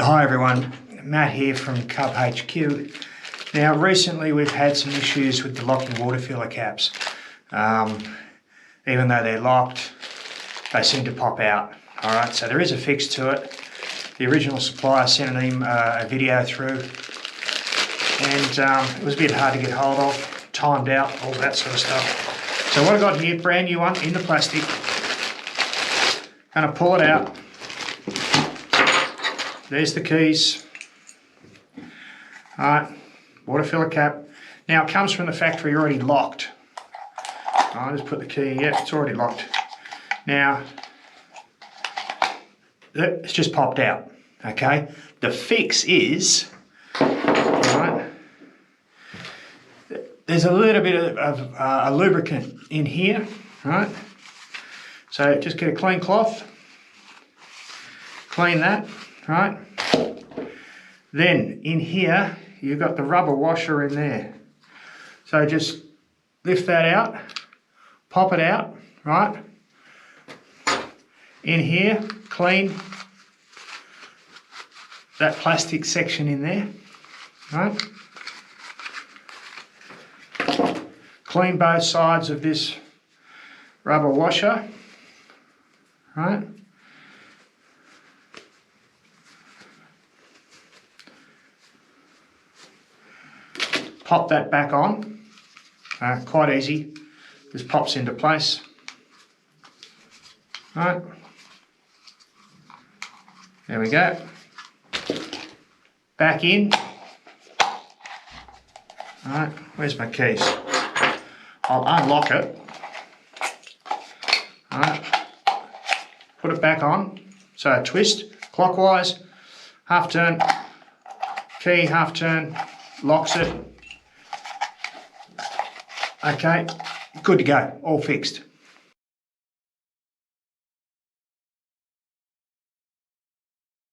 Hi everyone, Matt here from Cub HQ. Now recently we've had some issues with the locking water filler caps. Even though they're locked, they seem to pop out. Alright, so there is a fix to it. The original supplier sent a video through and it was a bit hard to get hold of, timed out, all that sort of stuff. So what I've got here, brand new one in the plastic. Gonna pull it out. There's the keys. Alright, water filler cap. Now it comes from the factory already locked. I'll just put the key in. Yep, it's already locked. Now, it's just popped out. Okay, the fix is, alright, there's a little bit of a lubricant in here, right? So just get a clean cloth, clean that. Right, then in here you've got the rubber washer in there, so just lift that out, pop it out, right, in here, clean that plastic section in there, right, clean both sides of this rubber washer, right. Pop that back on, quite easy, just pops into place. Right, there we go. Back in. Right, where's my keys? I'll unlock it. Right, put it back on, so twist clockwise, half turn, key, half turn, locks it. Okay, good to go, all fixed.